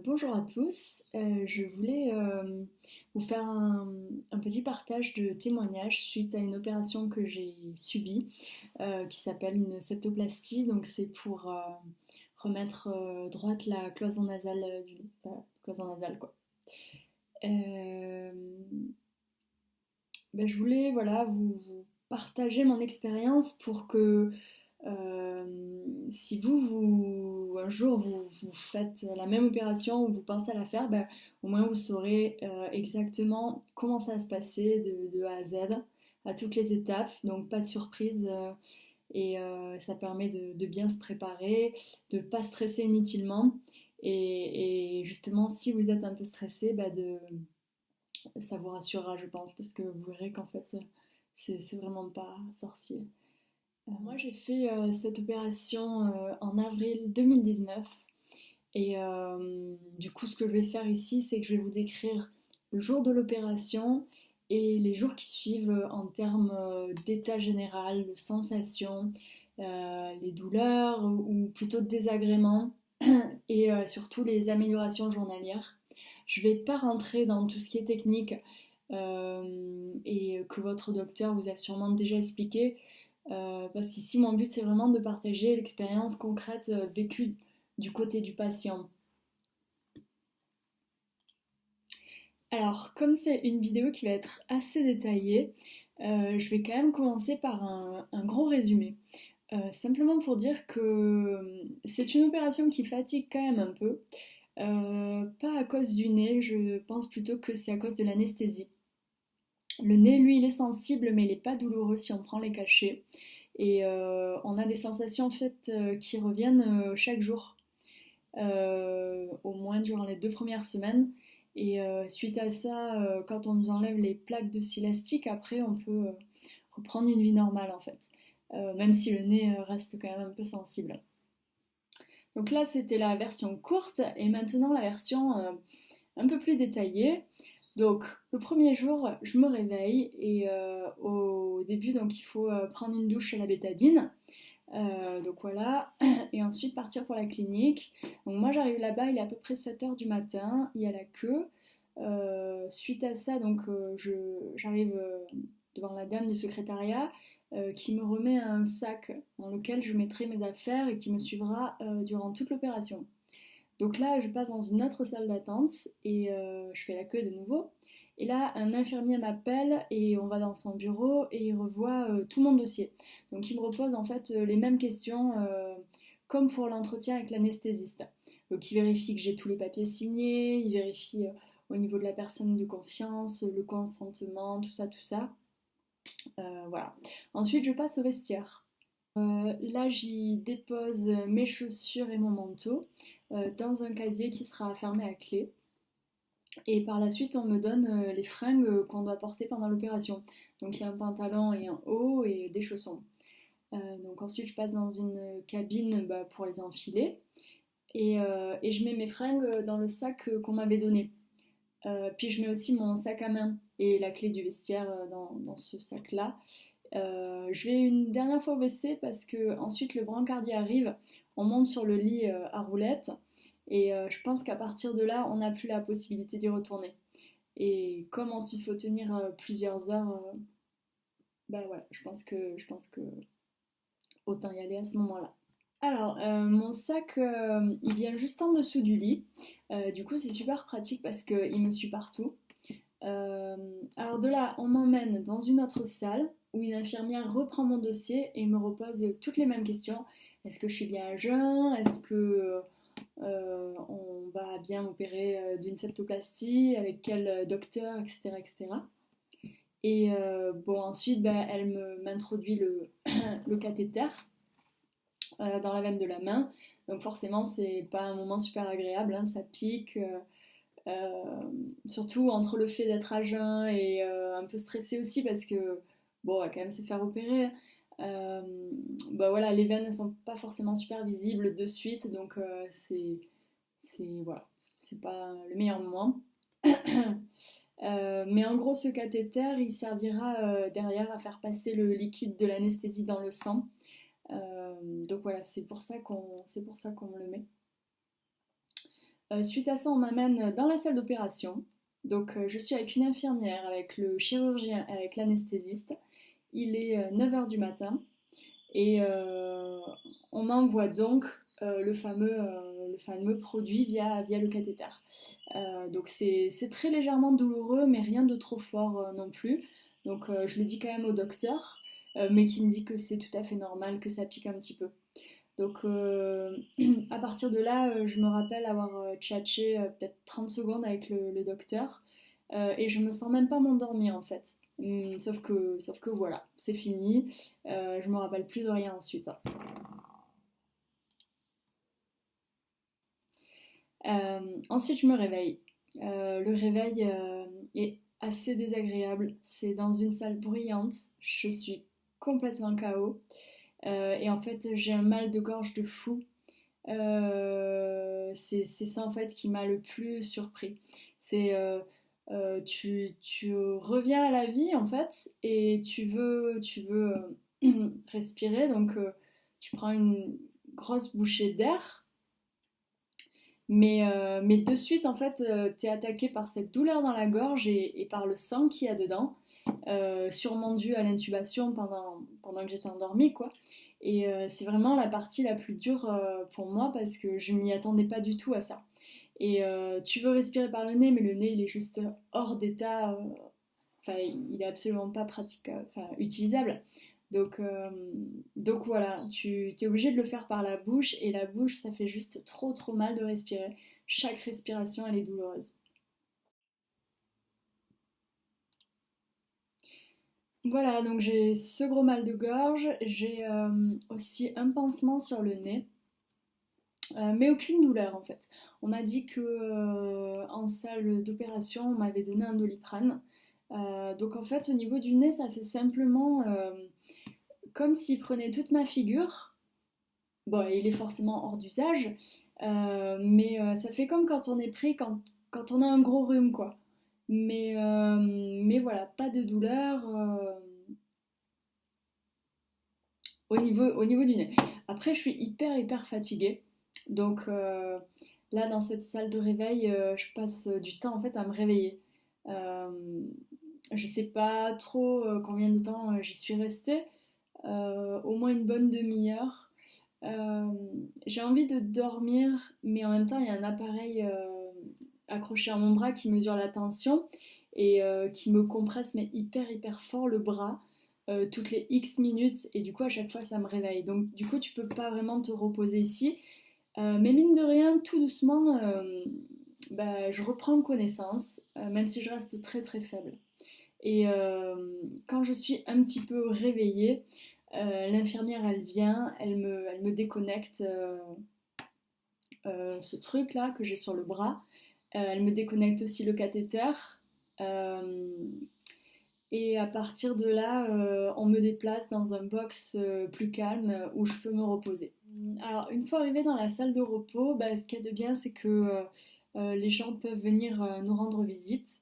Bonjour à tous. Je voulais vous faire un petit partage de témoignages suite à une opération que j'ai subie qui s'appelle une septoplastie. Donc c'est pour remettre droite la cloison nasale du nez, enfin, cloison nasale quoi. Euh, je voulais voilà vous partager mon expérience pour que si un jour vous faites la même opération ou vous pensez à la faire, au moins vous saurez exactement comment ça va se passer de A à Z, à toutes les étapes, donc pas de surprise ça permet de bien se préparer, de ne pas stresser inutilement et justement si vous êtes un peu stressé, ça vous rassurera je pense parce que vous verrez qu'en fait c'est vraiment pas sorcier. Moi, j'ai fait cette opération en avril 2019 du coup, ce que je vais faire ici, c'est que je vais vous décrire le jour de l'opération et les jours qui suivent en termes d'état général, de sensations, les douleurs ou plutôt de désagréments surtout les améliorations journalières. Je ne vais pas rentrer dans tout ce qui est technique et que votre docteur vous a sûrement déjà expliqué. Parce qu'ici, mon but, c'est vraiment de partager l'expérience concrète vécue du côté du patient. Alors, comme c'est une vidéo qui va être assez détaillée, je vais quand même commencer par un gros résumé. Simplement pour dire que c'est une opération qui fatigue quand même un peu. Pas à cause du nez, je pense plutôt que c'est à cause de l'anesthésie. Le nez, lui, il est sensible, mais il n'est pas douloureux si on prend les cachets. On a des sensations en fait qui reviennent chaque jour, au moins durant les 2 premières semaines. Suite à ça, quand on nous enlève les plaques de silastique, après on peut reprendre une vie normale en fait, même si le nez reste quand même un peu sensible. Donc là, c'était la version courte et maintenant la version un peu plus détaillée. Donc le premier jour, je me réveille et au début, donc il faut prendre une douche à la bétadine. Donc voilà, et ensuite partir pour la clinique. Donc moi j'arrive là-bas, il est à peu près 7 h du matin, il y a la queue. Suite à ça, donc j'arrive devant la dame du secrétariat qui me remet un sac dans lequel je mettrai mes affaires et qui me suivra durant toute l'opération. Donc là, je passe dans une autre salle d'attente et je fais la queue de nouveau. Et là, un infirmier m'appelle et on va dans son bureau et il revoit tout mon dossier. Donc il me repose en fait les mêmes questions comme pour l'entretien avec l'anesthésiste. Donc il vérifie que j'ai tous les papiers signés, il vérifie au niveau de la personne de confiance, le consentement, tout ça, tout ça. Voilà. Ensuite, je passe au vestiaire. Là, j'y dépose mes chaussures et mon manteau dans un casier qui sera fermé à clé. Et par la suite, on me donne les fringues qu'on doit porter pendant l'opération. Donc il y a un pantalon et un haut et des chaussons. Donc ensuite, je passe dans une cabine pour les enfiler. Et je mets mes fringues dans le sac qu'on m'avait donné. Puis je mets aussi mon sac à main et la clé du vestiaire dans ce sac-là. Je vais une dernière fois au WC parce que ensuite le brancardier arrive, on monte sur le lit à roulettes je pense qu'à partir de là, on n'a plus la possibilité d'y retourner. Et comme ensuite il faut tenir plusieurs heures, voilà, je pense que autant y aller à ce moment-là. Alors, mon sac, il vient juste en dessous du lit. Du coup, c'est super pratique parce qu'il me suit partout. Alors de là, on m'emmène dans une autre salle où une infirmière reprend mon dossier et me repose toutes les mêmes questions. Est-ce que je suis bien à jeun? Est-ce que on va bien m'opérer d'une septoplastie? Avec quel docteur? Etc. etc. Bon, ensuite, elle m'introduit le cathéter dans la veine de la main. Donc forcément, c'est pas un moment super agréable, hein, ça pique. Euh, Surtout entre le fait d'être à jeun et un peu stressé aussi parce que bon, on va quand même se faire opérer. Euh, voilà, les veines ne sont pas forcément super visibles de suite, donc voilà, c'est pas le meilleur moment. Mais en gros, ce cathéter, il servira derrière à faire passer le liquide de l'anesthésie dans le sang. Donc voilà, c'est pour ça qu'on me le met. Suite à ça, on m'amène dans la salle d'opération. Donc je suis avec une infirmière, avec le chirurgien, avec l'anesthésiste. Il est 9 heures du matin et on m'envoie donc le fameux produit via le cathéter. Donc c'est très légèrement douloureux, mais rien de trop fort non plus. Donc je le dis quand même au docteur, mais qui me dit que c'est tout à fait normal, que ça pique un petit peu. Donc à partir de là, je me rappelle avoir tchatché peut-être 30 secondes avec le docteur et je me sens même pas m'endormir en fait. Sauf que voilà, c'est fini. Je me rappelle plus de rien ensuite. Ensuite, je me réveille. Le réveil est assez désagréable. C'est dans une salle bruyante. Je suis complètement KO. Et en fait, j'ai un mal de gorge de fou. C'est ça en fait qui m'a le plus surpris. C'est tu reviens à la vie en fait et tu veux respirer donc tu prends une grosse bouchée d'air mais de suite en fait t'es attaqué par cette douleur dans la gorge et par le sang qu'il y a dedans sûrement dû à l'intubation pendant que j'étais endormie quoi. Et c'est vraiment la partie la plus dure pour moi parce que je m'y attendais pas du tout à ça. Et tu veux respirer par le nez, mais le nez il est juste hors d'état. Enfin, il est absolument pas pratique, enfin utilisable. Donc, euh, donc voilà, tu es obligé de le faire par la bouche et la bouche ça fait juste trop trop mal de respirer. Chaque respiration elle est douloureuse. Voilà, donc j'ai ce gros mal de gorge, j'ai aussi un pansement sur le nez. Mais aucune douleur en fait. On m'a dit que en salle d'opération, on m'avait donné un Doliprane. Donc en fait, au niveau du nez, ça fait simplement comme s'il prenait toute ma figure. Bon, il est forcément hors d'usage, mais ça fait comme quand on est pris quand on a un gros rhume quoi. Mais voilà, pas de douleur au niveau du nez. Après, je suis hyper fatiguée. Donc là, dans cette salle de réveil, je passe du temps en fait à me réveiller. Euh, je sais pas trop combien de temps j'y suis restée, au moins une bonne demi-heure. Euh, j'ai envie de dormir, mais en même temps, il y a un appareil accroché à mon bras qui mesure la tension et qui me compresse mais hyper fort le bras toutes les X minutes et du coup à chaque fois ça me réveille. Donc du coup tu peux pas vraiment te reposer ici. Mais mine de rien, tout doucement, bah, je reprends connaissance, même si je reste très faible. Et quand je suis un petit peu réveillée, l'infirmière elle vient, elle me déconnecte ce truc là que j'ai sur le bras. Elle me déconnecte aussi le cathéter. Euh, et à partir de là, on me déplace dans un box plus calme où je peux me reposer. Alors, une fois arrivé dans la salle de repos, bah, ce qu'il y a de bien, c'est que les gens peuvent venir nous rendre visite.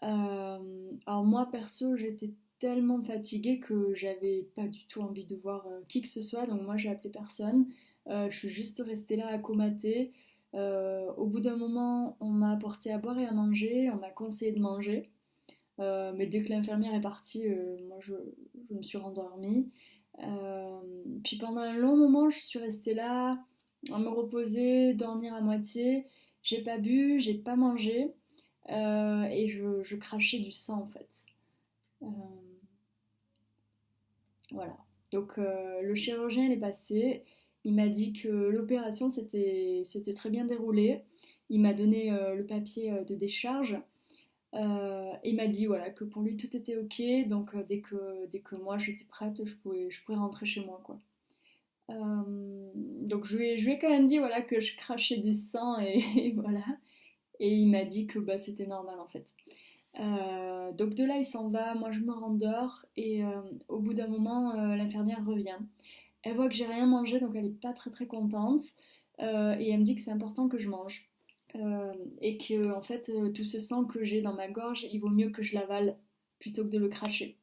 Alors moi, perso, j'étais tellement fatiguée que j'avais pas du tout envie de voir qui que ce soit, donc moi j'ai appelé personne. Je suis juste restée là à comater. Au bout d'un moment, on m'a apporté à boire et à manger, on m'a conseillé de manger. Mais dès que l'infirmière est partie, moi je me suis rendormie. Euh, Puis pendant un long moment, je suis restée là, à me reposer, dormir à moitié. J'ai pas bu, j'ai pas mangé et je crachais du sang en fait. Euh, voilà. Donc le chirurgien il est passé. Il m'a dit que l'opération s'était très bien déroulée. Il m'a donné le papier de décharge. Il m'a dit voilà, que pour lui tout était ok, donc dès que moi j'étais prête, je pourrais rentrer chez moi. Quoi. Donc je lui ai quand même dit voilà, que je crachais du sang et voilà. Et il m'a dit que bah, c'était normal en fait. Donc de là il s'en va, moi je me rendors et au bout d'un moment l'infirmière revient. Elle voit que j'ai rien mangé donc elle est pas très contente et elle me dit que c'est important que je mange. Et que en fait tout ce sang que j'ai dans ma gorge il vaut mieux que je l'avale plutôt que de le cracher.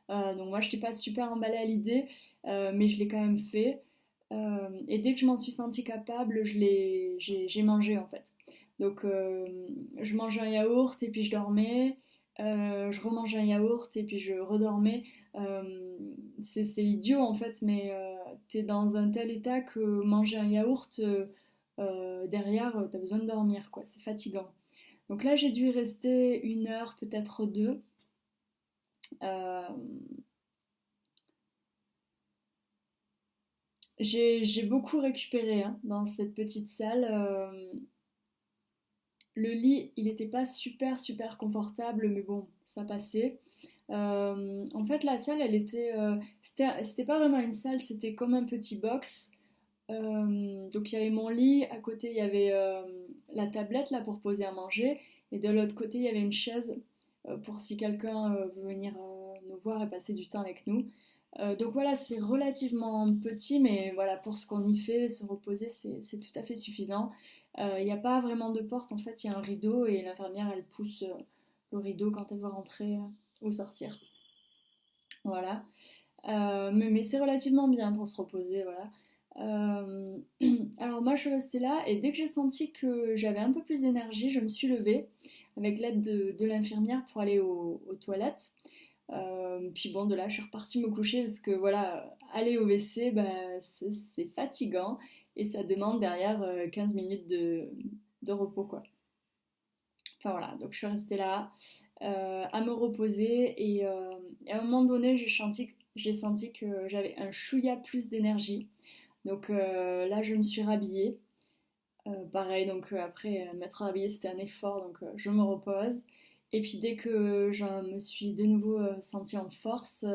Donc moi je n'étais pas super emballée à l'idée mais je l'ai quand même fait. Et dès que je m'en suis sentie capable, j'ai mangé en fait. Donc je mangeais un yaourt et puis je dormais, je remangeais un yaourt et puis je redormais. Euh, c'est idiot en fait, mais t'es dans un tel état que manger un yaourt, derrière, t'as besoin de dormir, quoi. C'est fatigant. Donc là, j'ai dû y rester 1 heure, peut-être deux. Euh, j'ai beaucoup récupéré hein, dans cette petite salle. Le lit, il n'était pas super confortable, mais bon, ça passait. En fait, la salle, c'était pas vraiment une salle, c'était comme un petit box. Donc il y avait mon lit, à côté il y avait la tablette là pour poser à manger, et de l'autre côté il y avait une chaise pour si quelqu'un veut venir nous voir et passer du temps avec nous. Donc voilà, c'est relativement petit, mais voilà, pour ce qu'on y fait, se reposer, c'est tout à fait suffisant. Il n'y a pas vraiment de porte, en fait, il y a un rideau et l'infirmière, elle pousse le rideau quand elle veut rentrer ou sortir. Voilà. Mais c'est relativement bien pour se reposer, voilà. Euh, alors moi, je suis restée là et dès que j'ai senti que j'avais un peu plus d'énergie, je me suis levée avec l'aide de l'infirmière pour aller aux toilettes. Puis bon, de là, je suis repartie me coucher parce que voilà, aller au WC, bah, c'est fatigant et ça demande derrière 15 minutes de repos, quoi. Enfin voilà, donc je suis restée là à me reposer et à un moment donné, j'ai senti que j'avais un chouïa plus d'énergie. Donc là, je me suis rhabillée. Pareil, donc après m'être rhabillée, c'était un effort, donc je me repose. Et puis dès que je me suis de nouveau sentie en force,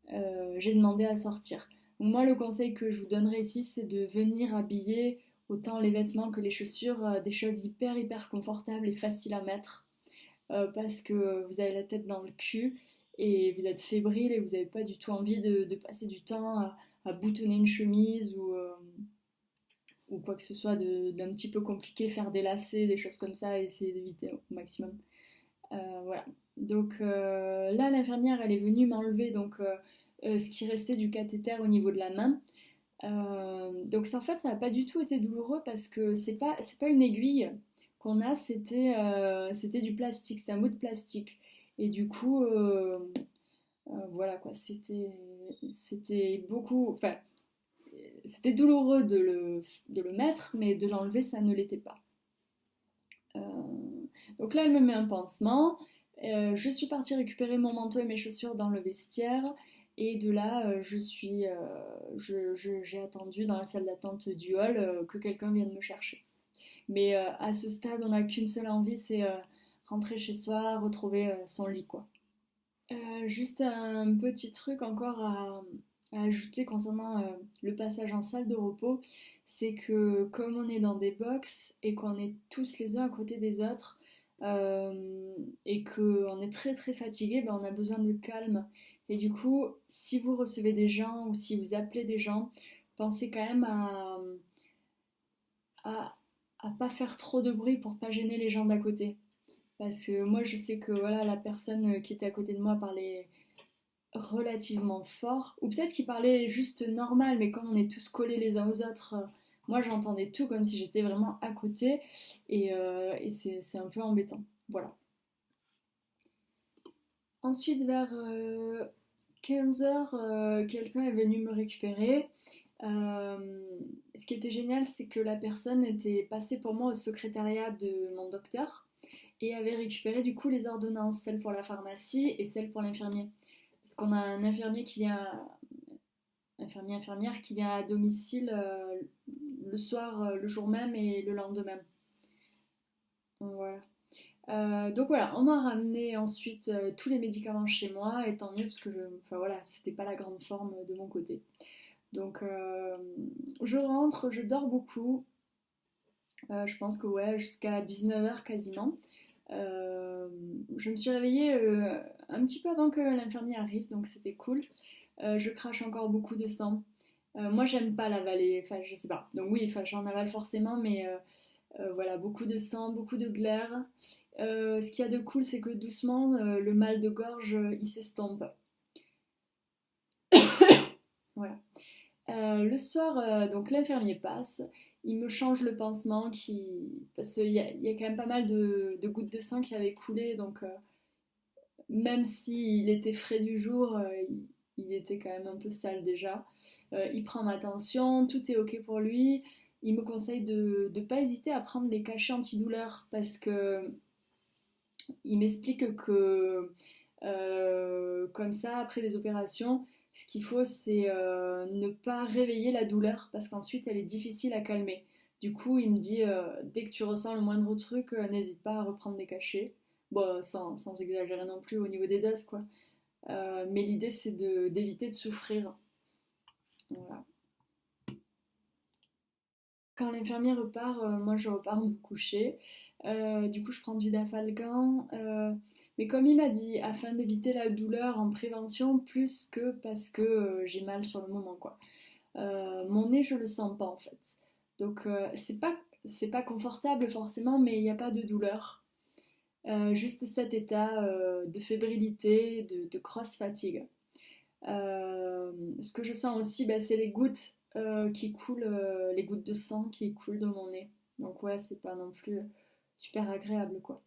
j'ai demandé à sortir. Donc moi, le conseil que je vous donnerais ici, c'est de venir habiller autant les vêtements que les chaussures, des choses hyper confortables et faciles à mettre, parce que vous avez la tête dans le cul et vous êtes fébrile et vous n'avez pas du tout envie de passer du temps à boutonner une chemise ou quoi que ce soit d'un petit peu compliqué, faire des lacets, des choses comme ça, et essayer d'éviter au maximum. Voilà. Donc là, l'infirmière, elle est venue m'enlever ce qui restait du cathéter au niveau de la main. Donc ça, en fait, ça n'a pas du tout été douloureux parce que c'est pas une aiguille qu'on a, c'était du plastique, c'était un bout de plastique. Et du coup, voilà quoi, c'était beaucoup, enfin, c'était douloureux de le mettre, mais de l'enlever, ça ne l'était pas. Euh, donc là, elle me met un pansement. Je suis partie récupérer mon manteau et mes chaussures dans le vestiaire. Et de là, j'ai attendu dans la salle d'attente du hall que quelqu'un vienne me chercher. Mais à ce stade, on n'a qu'une seule envie, c'est rentrer chez soi, retrouver son lit, quoi. Juste un petit truc encore à ajouter concernant le passage en salle de repos, c'est que comme on est dans des box et qu'on est tous les uns à côté des autres et qu'on est très fatigué, ben on a besoin de calme. Et du coup, si vous recevez des gens ou si vous appelez des gens, pensez quand même à, à pas faire trop de bruit pour pas gêner les gens d'à côté. Parce que moi, je sais que voilà, la personne qui était à côté de moi parlait relativement fort, ou peut-être qu'il parlait juste normal, mais comme on est tous collés les uns aux autres, moi j'entendais tout comme si j'étais vraiment à côté, et c'est un peu embêtant. Voilà. Ensuite, vers 15 h, quelqu'un est venu me récupérer. Ce qui était génial, c'est que la personne était passée pour moi au secrétariat de mon docteur et avait récupéré du coup les ordonnances, celles pour la pharmacie et celles pour l'infirmier. Parce qu'on a un infirmier qui vient, infirmière qui vient à domicile le soir, le jour même et le lendemain. Voilà. Donc voilà, on m'a ramené ensuite tous les médicaments chez moi, et tant mieux parce que enfin voilà, c'était pas la grande forme de mon côté. Donc je rentre, je dors beaucoup. Je pense que ouais, jusqu'à 19 h quasiment. Je me suis réveillée un petit peu avant que l'infirmier arrive, donc c'était cool. Je crache encore beaucoup de sang. Moi, j'aime pas l'avaler, enfin, je sais pas. Donc oui, enfin, j'en avale forcément, mais voilà, beaucoup de sang, beaucoup de glaire. Ce qu'il y a de cool, c'est que doucement, le mal de gorge, il s'estompe. Voilà. Le soir, donc l'infirmier passe, il me change le pansement parce qu'il y a quand même pas mal de gouttes de sang qui avaient coulé, donc même s'il était frais du jour, il était quand même un peu sale déjà. Il prend ma tension, tout est ok pour lui. Il me conseille de ne pas hésiter à prendre les cachets antidouleurs parce que il m'explique que comme ça, après des opérations, ce qu'il faut, c'est ne pas réveiller la douleur parce qu'ensuite, elle est difficile à calmer. Du coup, il me dit, dès que tu ressens le moindre truc, n'hésite pas à reprendre des cachets. Bon, sans exagérer non plus au niveau des doses, quoi. Mais l'idée, c'est d'éviter de souffrir. Voilà. Quand l'infirmier repart, moi je repars me coucher. Du coup, je prends du Dafalgan. Mais comme il m'a dit, afin d'éviter la douleur en prévention, plus que parce que j'ai mal sur le moment, quoi. Mon nez, je le sens pas en fait. Donc, c'est pas confortable forcément, mais il n'y a pas de douleur. Juste cet état de fébrilité, de grosse fatigue. Ce que je sens aussi, bah, c'est les gouttes qui coulent, les gouttes de sang qui coulent de mon nez. Donc ouais, c'est pas non plus super agréable quoi.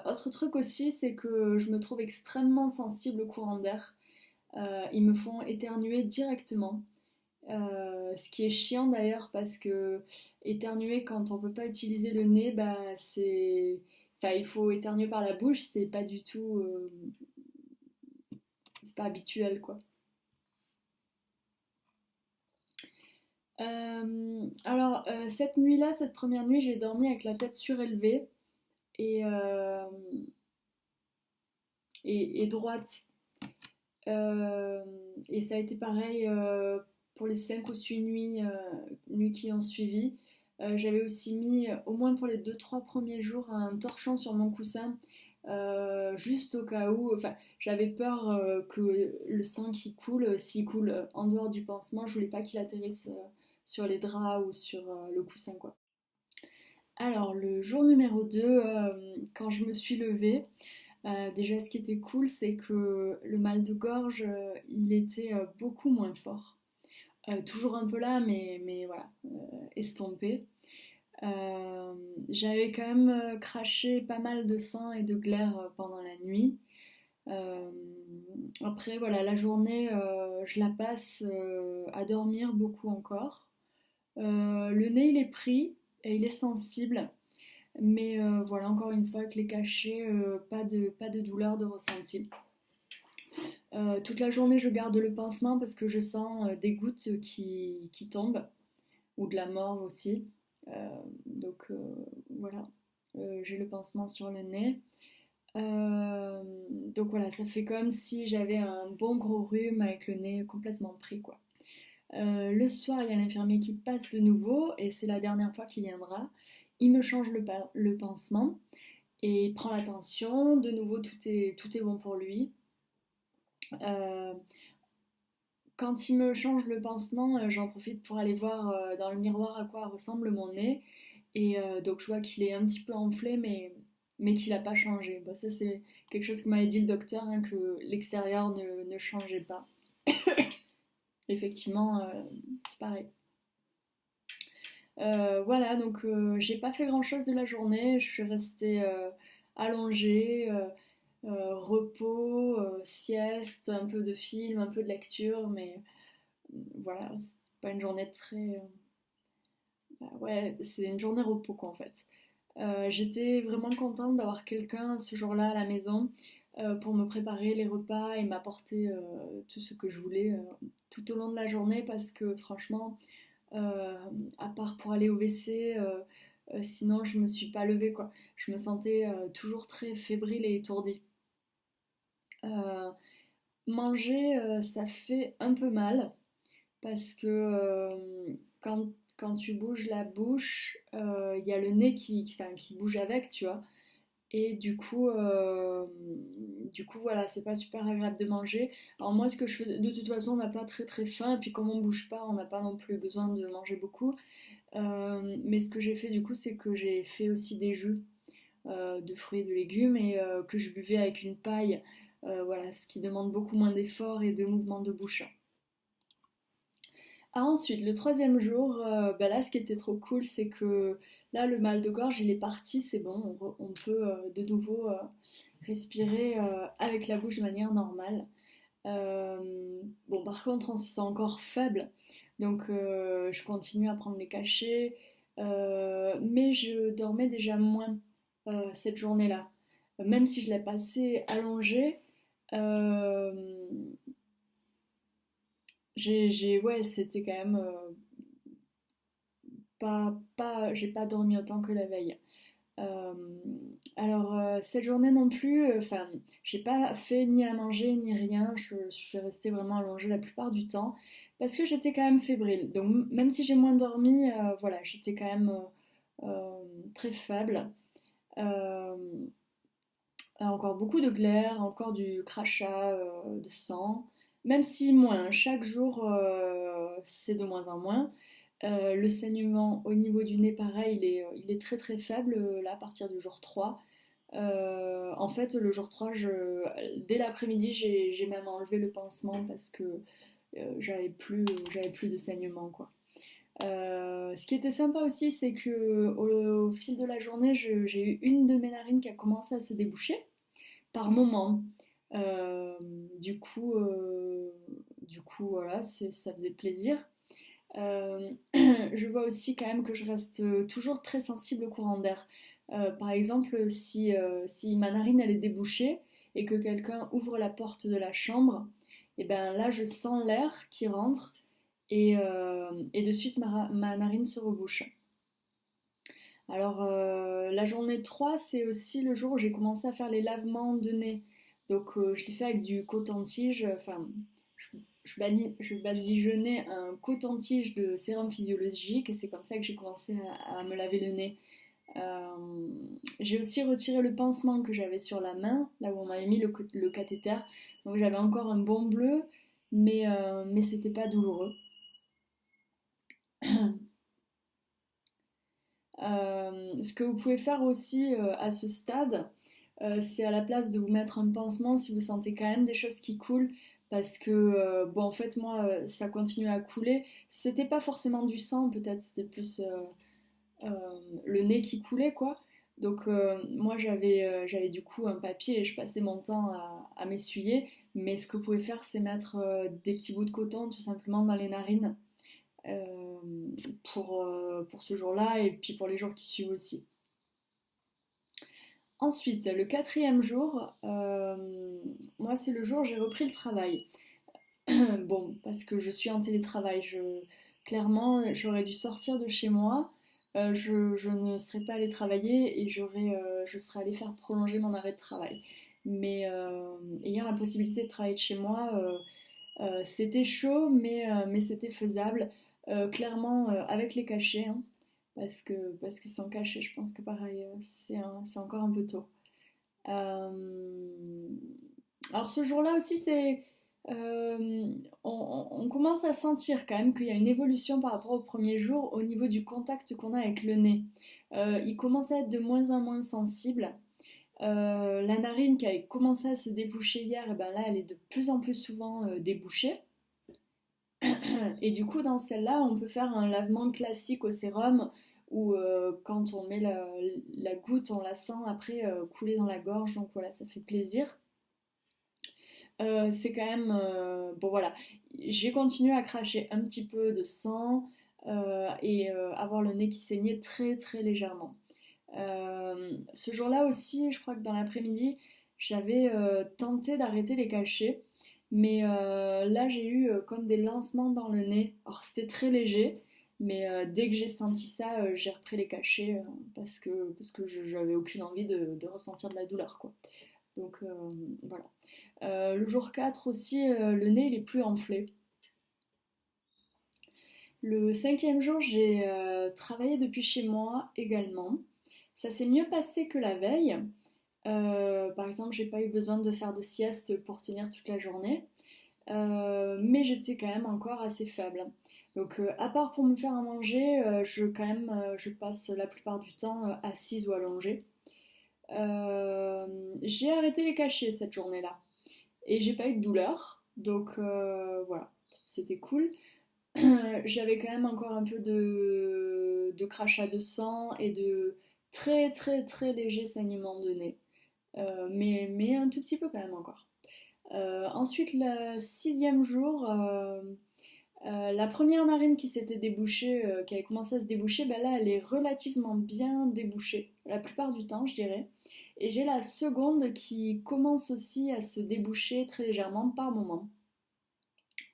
Autre truc aussi, c'est que je me trouve extrêmement sensible au courant d'air. Ils me font éternuer directement. Ce qui est chiant d'ailleurs parce que éternuer quand on peut pas utiliser le nez, bah c'est, enfin il faut éternuer par la bouche, c'est pas habituel quoi. Cette nuit-là, cette première nuit, j'ai dormi avec la tête surélevée et, euh, et droite. Euh, et ça a été pareil pour les 5 ou 6 nuits qui ont suivi. J'avais aussi mis, au moins pour les 2 3 premiers jours, un torchon sur mon coussin, juste au cas où. Enfin, j'avais peur que le sang qui coule, s'il coule en dehors du pansement, je voulais pas qu'il atterrisse sur les draps ou sur le coussin, quoi. Alors, le jour numéro 2, quand je me suis levée, déjà, ce qui était cool, c'est que le mal de gorge, il était beaucoup moins fort. Toujours un peu là, mais voilà, estompé. Euh, J'avais quand même craché pas mal de sang et de glaire pendant la nuit. Euh, Après, voilà, la journée, je la passe à dormir beaucoup encore. Le nez, il est pris et il est sensible. Mais voilà, encore une fois, avec les cachets, pas de douleur de ressenti. Toute la journée, je garde le pansement parce que je sens des gouttes qui tombent, ou de la morve aussi. Donc voilà, j'ai le pansement sur le nez. Donc voilà, ça fait comme si j'avais un bon gros rhume avec le nez complètement pris, quoi. Le soir, il y a l'infirmier qui passe de nouveau et c'est la dernière fois qu'il viendra. Il me change le pansement et il prend la tension. De nouveau, tout est bon pour lui. Euh, Quand il me change le pansement, j'en profite pour aller voir dans le miroir à quoi ressemble mon nez. Et donc je vois qu'il est un petit peu enflé, mais qu'il n'a pas changé. Bon, ça, c'est quelque chose que m'avait dit le docteur, hein, que l'extérieur ne changeait pas. Effectivement, c'est pareil. Voilà, donc j'ai pas fait grand-chose de la journée. Je suis restée allongée, repos, sieste, un peu de film, un peu de lecture, mais voilà, c'est pas une journée très. Bah ouais, c'est une journée repos quoi en fait. J'étais vraiment contente d'avoir quelqu'un ce jour-là à la maison pour me préparer les repas et m'apporter tout ce que je voulais tout au long de la journée parce que franchement, euh, à part pour aller au WC, sinon je me suis pas levée quoi. Je me sentais toujours très fébrile et étourdie. Euh, Manger, ça fait un peu mal parce que quand tu bouges la bouche, il y a le nez enfin, qui bouge avec, tu vois. Et du coup, voilà, c'est pas super agréable de manger. Alors moi, ce que je fais, de toute façon, on n'a pas très très faim, et puis comme on bouge pas, on n'a pas non plus besoin de manger beaucoup. Mais ce que j'ai fait du coup, c'est que j'ai fait aussi des jus de fruits et de légumes et que je buvais avec une paille, voilà, ce qui demande beaucoup moins d'efforts et de mouvements de bouche. Ah, ensuite, le troisième jour, bah là, ce qui était trop cool, c'est que là, le mal de gorge, il est parti, c'est bon, on peut de nouveau respirer avec la bouche de manière normale. Bon, par contre, on se sent encore faible, donc je continue à prendre des cachets, mais je dormais déjà moins cette journée-là. Même si je l'ai passée allongée, euh, ouais, c'était quand même j'ai pas dormi autant que la veille. Euh, cette journée non plus, enfin, j'ai pas fait ni à manger ni rien, je suis restée vraiment allongée la plupart du temps parce que j'étais quand même fébrile. Donc même si j'ai moins dormi, voilà, j'étais quand même très faible. Euh, Encore beaucoup de glaire, encore du crachat de sang, même si moins, chaque jour c'est de moins en moins. Le saignement au niveau du nez, pareil, il est très très faible là à partir du jour 3. En fait, le jour 3, dès l'après-midi, j'ai même enlevé le pansement parce que j'avais plus de saignement, quoi. Ce qui était sympa aussi, c'est que au fil de la journée, j'ai eu une de mes narines qui a commencé à se déboucher par moment. Euh, du coup, euh, du coup, voilà, ça faisait plaisir. Euh, je vois aussi quand même que je reste toujours très sensible au courant d'air. Par exemple, si ma narine elle est débouchée et que quelqu'un ouvre la porte de la chambre, et ben là je sens l'air qui rentre et de suite ma narine se rebouche. Alors la journée 3 c'est aussi le jour où j'ai commencé à faire les lavements de nez. Donc je l'ai fait avec du coton-tige, enfin je badigeonnais un coton-tige de sérum physiologique et c'est comme ça que j'ai commencé à me laver le nez. Euh, j'ai aussi retiré le pansement que j'avais sur la main, là où on m'avait mis le cathéter. Donc j'avais encore un bon bleu, mais c'était pas douloureux. Ce que vous pouvez faire aussi à ce stade, c'est à la place de vous mettre un pansement si vous sentez quand même des choses qui coulent, parce que, bon, en fait, moi, ça continue à couler. C'était pas forcément du sang, peut-être, c'était plus le nez qui coulait, quoi. Donc, moi, j'avais du coup un papier et je passais mon temps à m'essuyer. Mais ce que vous pouvez faire, c'est mettre des petits bouts de coton tout simplement dans les narines euh, pour ce jour-là et puis pour les jours qui suivent aussi. Ensuite, le quatrième jour, moi c'est le jour où j'ai repris le travail. Bon, parce que je suis en télétravail, clairement j'aurais dû sortir de chez moi, je ne serais pas allée travailler et je serais allée faire prolonger mon arrêt de travail. Mais ayant la possibilité de travailler de chez moi, c'était chaud, mais c'était faisable. Clairement, avec les cachets, hein, parce que sans cachet, je pense que pareil, c'est encore un peu tôt. Euh, alors ce jour-là aussi, on commence à sentir quand même qu'il y a une évolution par rapport au premier jour au niveau du contact qu'on a avec le nez. Il commence à être de moins en moins sensible. La narine qui avait commencé à se déboucher hier, et ben là, elle est de plus en plus souvent débouchée. Et du coup, dans celle-là, on peut faire un lavement classique au sérum où quand on met la goutte, on la sent après couler dans la gorge. Donc voilà, ça fait plaisir. C'est quand même... bon voilà, j'ai continué à cracher un petit peu de sang et avoir le nez qui saignait très très légèrement. Ce jour-là aussi, je crois que dans l'après-midi, j'avais tenté d'arrêter les cachets, mais là j'ai eu comme des lancements dans le nez. Alors c'était très léger, mais dès que j'ai senti ça, j'ai repris les cachets parce que j'avais aucune envie de ressentir de la douleur, quoi. Donc voilà. Le jour 4 aussi, le nez il est plus enflé. Le cinquième jour, j'ai travaillé depuis chez moi également. Ça s'est mieux passé que la veille. Par exemple, j'ai pas eu besoin de faire de sieste pour tenir toute la journée. Mais j'étais quand même encore assez faible. Donc, à part pour me faire à manger, je passe la plupart du temps assise ou allongée. J'ai arrêté les cachets cette journée-là et j'ai pas eu de douleur. Donc voilà, c'était cool. J'avais quand même encore un peu de crachat de sang et de très très très léger saignement de nez. Mais un tout petit peu quand même encore. Ensuite, le sixième jour, la première narine qui s'était débouchée, qui avait commencé à se déboucher, bah là, elle est relativement bien débouchée, la plupart du temps, je dirais. Et j'ai la seconde qui commence aussi à se déboucher très légèrement par moment.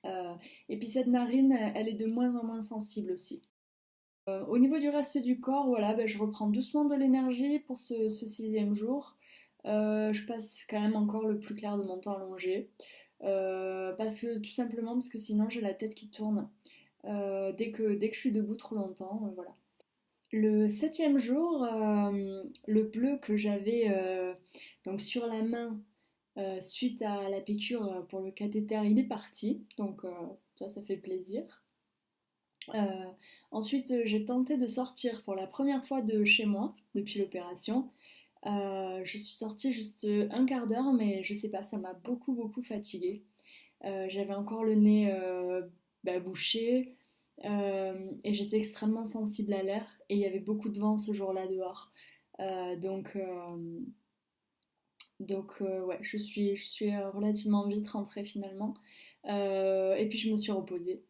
Euh, et puis cette narine, elle est de moins en moins sensible aussi. Au niveau du reste du corps, voilà, ben, je reprends doucement de l'énergie pour ce sixième jour. Je passe quand même encore le plus clair de mon temps allongé. Parce que tout simplement parce que sinon j'ai la tête qui tourne dès que je suis debout trop longtemps. Voilà. Le septième jour, le bleu que j'avais donc sur la main suite à la piqûre pour le cathéter, il est parti. Donc ça fait plaisir. Euh, Ensuite, j'ai tenté de sortir pour la première fois de chez moi depuis l'opération. Je suis sortie juste un quart d'heure, mais je sais pas, ça m'a beaucoup beaucoup fatiguée. J'avais encore le nez bouché et j'étais extrêmement sensible à l'air et il y avait beaucoup de vent ce jour-là dehors. Euh, donc euh, ouais, je suis relativement vite rentrée finalement. Et puis je me suis reposée.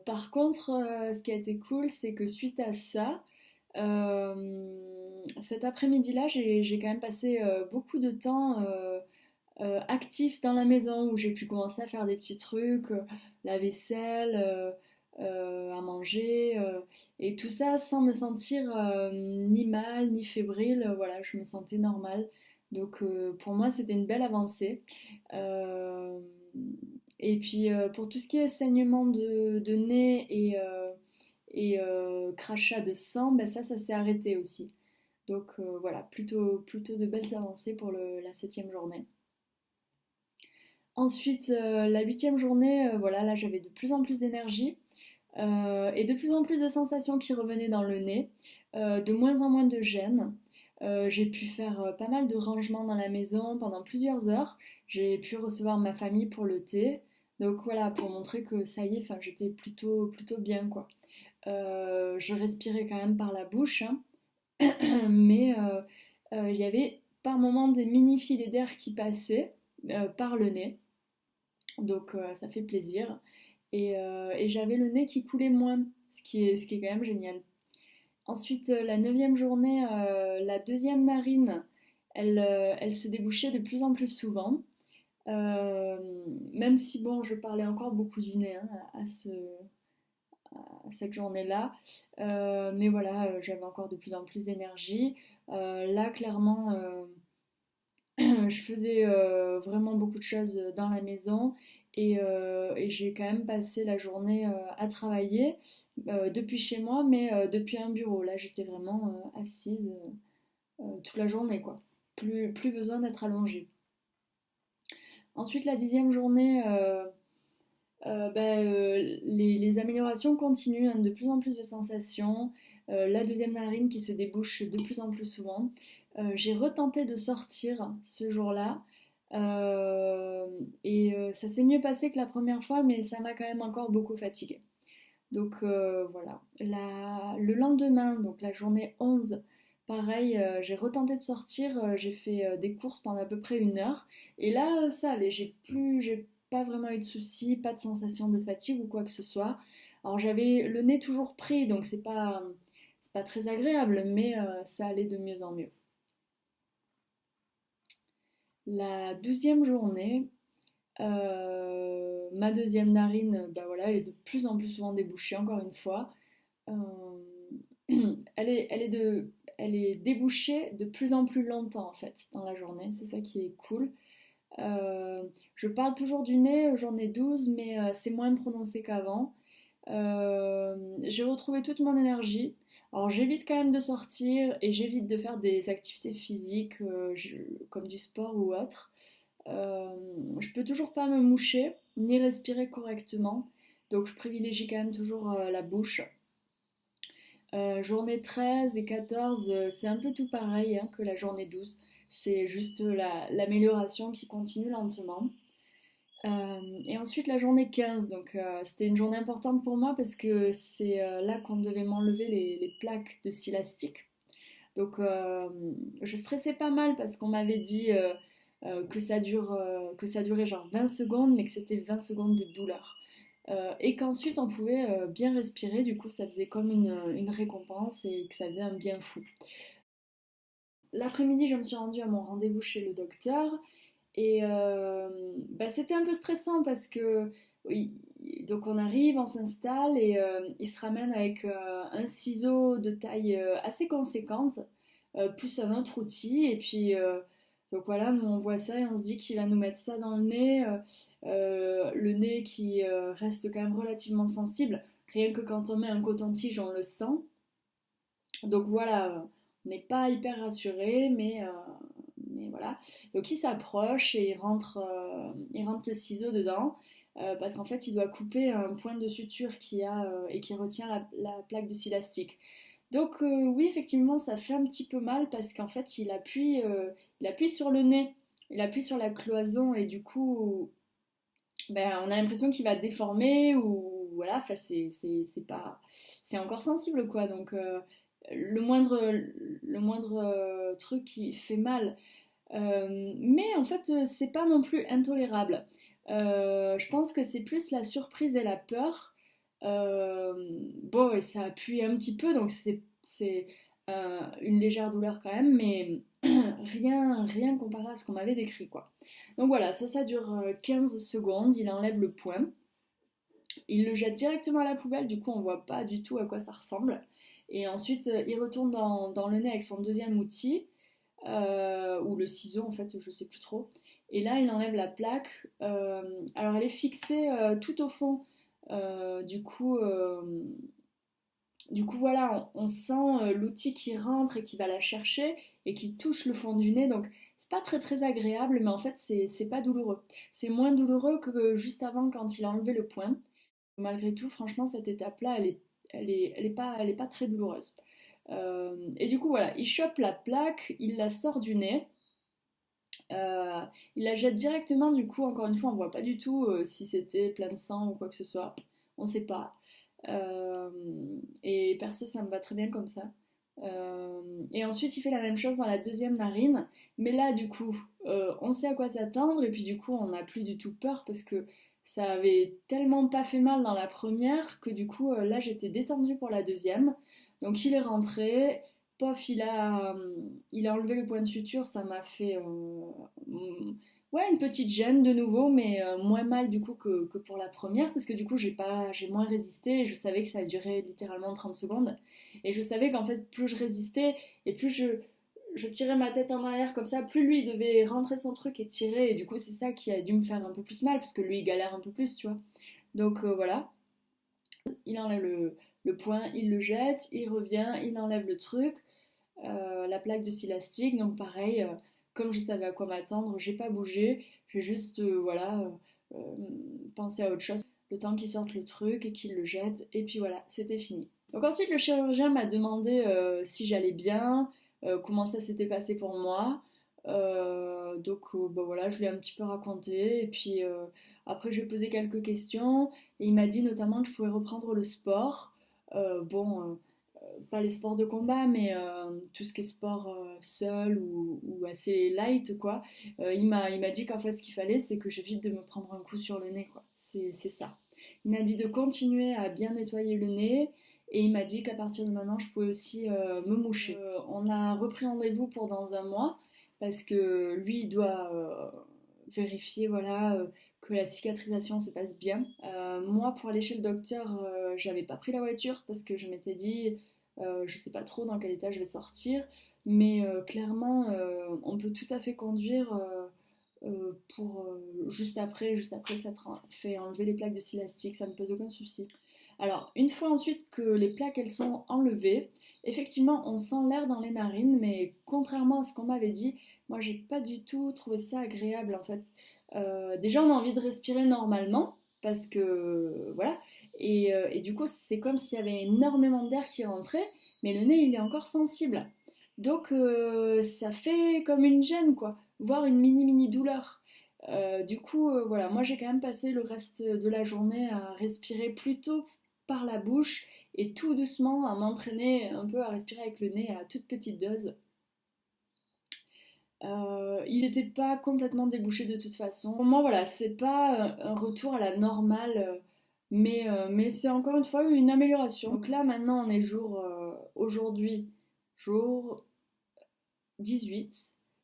Par contre, ce qui a été cool, c'est que suite à ça, cet après-midi-là, j'ai quand même passé beaucoup de temps actif dans la maison où j'ai pu commencer à faire des petits trucs, la vaisselle, à manger, et tout ça sans me sentir ni mal ni fébrile. Voilà, je me sentais normale. Donc pour moi, c'était une belle avancée. Euh, et puis pour tout ce qui est saignement de nez et crachat de sang, ben ça s'est arrêté aussi. Donc voilà, plutôt de belles avancées pour la septième journée. Ensuite, la huitième journée, voilà, là j'avais de plus en plus d'énergie et de plus en plus de sensations qui revenaient dans le nez, de moins en moins de gêne. J'ai pu faire pas mal de rangements dans la maison pendant plusieurs heures. J'ai pu recevoir ma famille pour le thé. Donc voilà, pour montrer que ça y est, enfin, j'étais plutôt bien quoi. Je respirais quand même par la bouche, hein, mais il y avait par moments des mini filets d'air qui passaient par le nez. Donc ça fait plaisir. Et j'avais le nez qui coulait moins, ce qui est quand même génial. Ensuite, la neuvième journée, la deuxième narine, elle se débouchait de plus en plus souvent. Euh, Même si bon, je parlais encore beaucoup du nez hein, à cette journée-là. Mais voilà, j'avais encore de plus en plus d'énergie. Là, clairement, je faisais vraiment beaucoup de choses dans la maison et j'ai quand même passé la journée à travailler depuis chez moi, mais depuis un bureau. Là, j'étais vraiment assise toute la journée, quoi. Plus besoin d'être allongée. Ensuite, la dixième journée, les améliorations continuent, hein, de plus en plus de sensations. La deuxième narine qui se débouche de plus en plus souvent. J'ai retenté de sortir ce jour-là. Et ça s'est mieux passé que la première fois, mais ça m'a quand même encore beaucoup fatiguée. Donc voilà. Le lendemain, donc la journée 11, pareil, j'ai retenté de sortir, j'ai fait des courses pendant à peu près une heure. Et là, ça allait, j'ai pas vraiment eu de soucis, pas de sensation de fatigue ou quoi que ce soit. Alors j'avais le nez toujours pris, donc c'est pas très agréable, mais ça allait de mieux en mieux. La douzième journée, ma deuxième narine, bah voilà, elle est de plus en plus souvent débouchée, encore une fois. Euh, elle est débouchée de plus en plus longtemps en fait dans la journée, c'est ça qui est cool. Je parle toujours du nez, j'en ai 12, mais c'est moins prononcé qu'avant. J'ai retrouvé toute mon énergie. Alors j'évite quand même de sortir et j'évite de faire des activités physiques comme du sport ou autre. Euh, je peux toujours pas me moucher ni respirer correctement, donc je privilégie quand même toujours la bouche. Journée 13 et 14, c'est un peu tout pareil hein, que la journée 12. C'est juste l'amélioration qui continue lentement. Et ensuite la journée 15, donc c'était une journée importante pour moi parce que c'est là qu'on devait m'enlever les plaques de silastique. Donc je stressais pas mal parce qu'on m'avait dit que ça durait genre 20 secondes, mais que c'était 20 secondes de douleur. Et qu'ensuite on pouvait bien respirer, du coup ça faisait comme une récompense et que ça faisait un bien fou. L'après-midi, je me suis rendue à mon rendez-vous chez le docteur et bah, c'était un peu stressant parce que oui, donc on arrive, on s'installe et il se ramène avec un ciseau de taille assez conséquente, plus un autre outil et puis donc voilà, nous on voit ça et on se dit qu'il va nous mettre ça dans le nez qui reste quand même relativement sensible, rien que quand on met un coton-tige on le sent. Donc voilà, on n'est pas hyper rassuré, mais voilà. Donc il s'approche et il rentre le ciseau dedans parce qu'en fait il doit couper un point de suture qui a et qui retient la plaque de silastique. Donc oui, effectivement, ça fait un petit peu mal parce qu'en fait il appuie sur le nez, il appuie sur la cloison et du coup, ben, on a l'impression qu'il va déformer ou voilà, enfin, c'est pas, c'est encore sensible quoi. Donc le moindre truc qui fait mal. Mais en fait, c'est pas non plus intolérable. Je pense que c'est plus la surprise et la peur. Euh, bon, et ça appuie un petit peu, donc c'est une légère douleur quand même, mais rien comparé à ce qu'on m'avait décrit, quoi. Donc voilà, ça dure 15 secondes, il enlève le point, il le jette directement à la poubelle, du coup on voit pas du tout à quoi ça ressemble. Et ensuite, il retourne dans le nez avec son deuxième outil, ou le ciseau en fait, je sais plus trop. Et là, il enlève la plaque. Alors, elle est fixée tout au fond. Euh, du coup, euh, du coup, voilà, on sent l'outil qui rentre et qui va la chercher et qui touche le fond du nez. Donc, c'est pas très agréable, mais en fait, c'est pas douloureux. C'est moins douloureux que juste avant quand il a enlevé le point. Malgré tout, franchement, cette étape-là, elle est pas très douloureuse. Et du coup, voilà, il chope la plaque, il la sort du nez. Euh, il la jette directement, du coup, encore une fois, on voit pas du tout si c'était plein de sang ou quoi que ce soit. On sait pas. Euh, et perso, ça me va très bien comme ça. Et ensuite, il fait la même chose dans la deuxième narine. Mais là, du coup, on sait à quoi s'attendre. Et puis, du coup, on n'a plus du tout peur parce que ça avait tellement pas fait mal dans la première que du coup, là, j'étais détendue pour la deuxième. Donc, il est rentré. Pof, il a enlevé le point de suture. Ça m'a fait ouais, une petite gêne de nouveau, mais moins mal du coup que pour la première, parce que du coup j'ai moins résisté et je savais que ça a duré littéralement 30 secondes. Et je savais qu'en fait, plus je résistais et plus je tirais ma tête en arrière comme ça, plus lui il devait rentrer son truc et tirer. Et du coup, c'est ça qui a dû me faire un peu plus mal, parce que lui il galère un peu plus, tu vois. Donc voilà, il enlève le point, il le jette, il revient, il enlève le truc, la plaque de silastique. Donc pareil, comme je savais à quoi m'attendre, j'ai pas bougé, j'ai juste voilà, pensé à autre chose. Le temps qu'il sorte le truc et qu'il le jette, et puis voilà, c'était fini. Donc ensuite, le chirurgien m'a demandé si j'allais bien, comment ça s'était passé pour moi. Bah voilà, je lui ai un petit peu raconté, et puis après, je lui ai posé quelques questions, et il m'a dit notamment que je pouvais reprendre le sport. Bon, pas les sports de combat, mais tout ce qui est sport seul ou assez light, quoi. Il m'a dit qu'en fait, ce qu'il fallait, c'est que j'évite de me prendre un coup sur le nez, quoi. C'est ça. Il m'a dit de continuer à bien nettoyer le nez. Et il m'a dit qu'à partir de maintenant, je pouvais aussi me moucher. On a repris rendez-vous pour dans un mois parce que lui, il doit vérifier voilà, que la cicatrisation se passe bien. Moi, pour aller chez le docteur, j'avais pas pris la voiture parce que je m'étais dit, je sais pas trop dans quel état je vais sortir, mais clairement, on peut tout à fait conduire pour juste après s'être fait enlever les plaques de silastique, ça me pose aucun souci. Alors, une fois ensuite que les plaques elles sont enlevées, effectivement, on sent l'air dans les narines, mais contrairement à ce qu'on m'avait dit, moi j'ai pas du tout trouvé ça agréable en fait. Déjà, on a envie de respirer normalement parce que voilà, et du coup, c'est comme s'il y avait énormément d'air qui rentrait, mais le nez il est encore sensible. Donc, ça fait comme une gêne quoi, voire une mini douleur. Voilà, moi j'ai quand même passé le reste de la journée à respirer plutôt par la bouche et tout doucement à m'entraîner un peu à respirer avec le nez à toute petite dose. Il n'était pas complètement débouché de toute façon. Pour moi, voilà, c'est pas un retour à la normale, mais c'est encore une fois une amélioration. Donc là, maintenant, on est aujourd'hui, jour 18,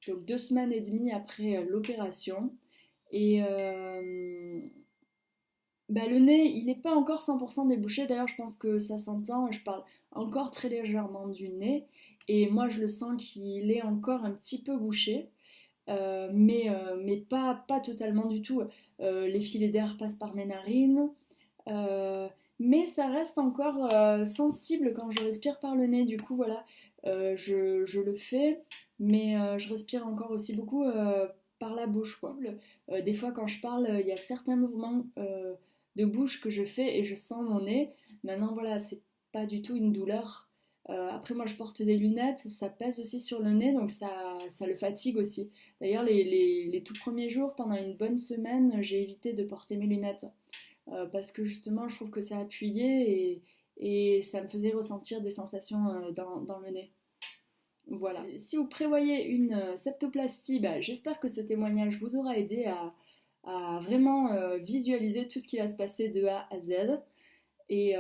donc 2 semaines et demie après l'opération. Et bah, le nez, il n'est pas encore 100% débouché. D'ailleurs, je pense que ça s'entend. Je parle encore très légèrement du nez. Et moi, je le sens qu'il est encore un petit peu bouché. Mais pas totalement du tout. Les filets d'air passent par mes narines. Euh, mais ça reste encore sensible quand je respire par le nez. Du coup, voilà, je le fais. Mais je respire encore aussi beaucoup par la bouche, quoi. Des fois, quand je parle, il y a certains mouvements de bouche que je fais et je sens mon nez. Maintenant, voilà, c'est pas du tout une douleur. Après, moi, je porte des lunettes, ça pèse aussi sur le nez, donc ça le fatigue aussi. D'ailleurs, les tout premiers jours, pendant une bonne semaine, j'ai évité de porter mes lunettes parce que justement, je trouve que ça appuyait et ça me faisait ressentir des sensations dans le nez. Voilà. Si vous prévoyez une septoplastie, bah, j'espère que ce témoignage vous aura aidé à vraiment visualiser tout ce qui va se passer de A à Z. Et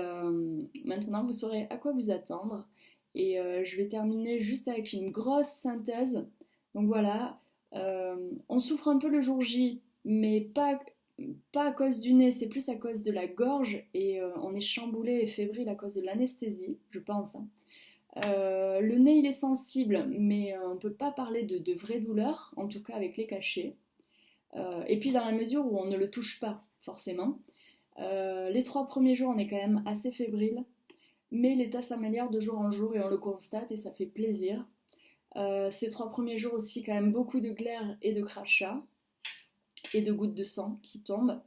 maintenant, vous saurez à quoi vous attendre. Et je vais terminer juste avec une grosse synthèse. Donc voilà, on souffre un peu le jour J, mais pas à cause du nez, c'est plus à cause de la gorge. Et on est chamboulé et fébrile à cause de l'anesthésie, je pense, hein. Le nez, il est sensible, mais on ne peut pas parler de vraies douleurs, en tout cas avec les cachets. Et puis dans la mesure où on ne le touche pas, forcément. Les 3 premiers jours, on est quand même assez fébrile, mais l'état s'améliore de jour en jour et on le constate et ça fait plaisir. Ces 3 premiers jours aussi, quand même beaucoup de glaires et de crachats et de gouttes de sang qui tombent.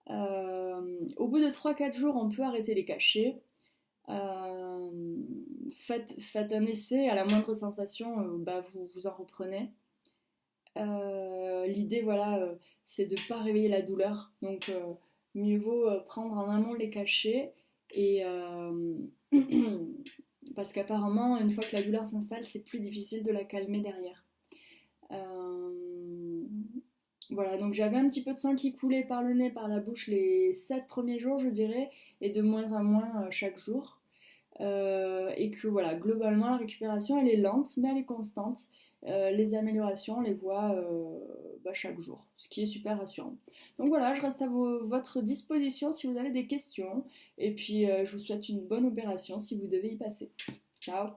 Au bout de 3-4 jours, on peut arrêter les cachets. Euh, faites un essai, à la moindre sensation, bah, vous en reprenez. L'idée, voilà, c'est de ne pas réveiller la douleur. Donc, mieux vaut prendre en amont les cachets et parce qu'apparemment, une fois que la douleur s'installe, c'est plus difficile de la calmer derrière. Euh, Voilà, donc j'avais un petit peu de sang qui coulait par le nez, par la bouche les 7 premiers jours, je dirais, et de moins en moins chaque jour. Et que voilà, globalement, la récupération, elle est lente, mais elle est constante. Les améliorations, on les voit bah, chaque jour, ce qui est super rassurant. Donc voilà, je reste à votre disposition si vous avez des questions. Et puis, je vous souhaite une bonne opération si vous devez y passer. Ciao!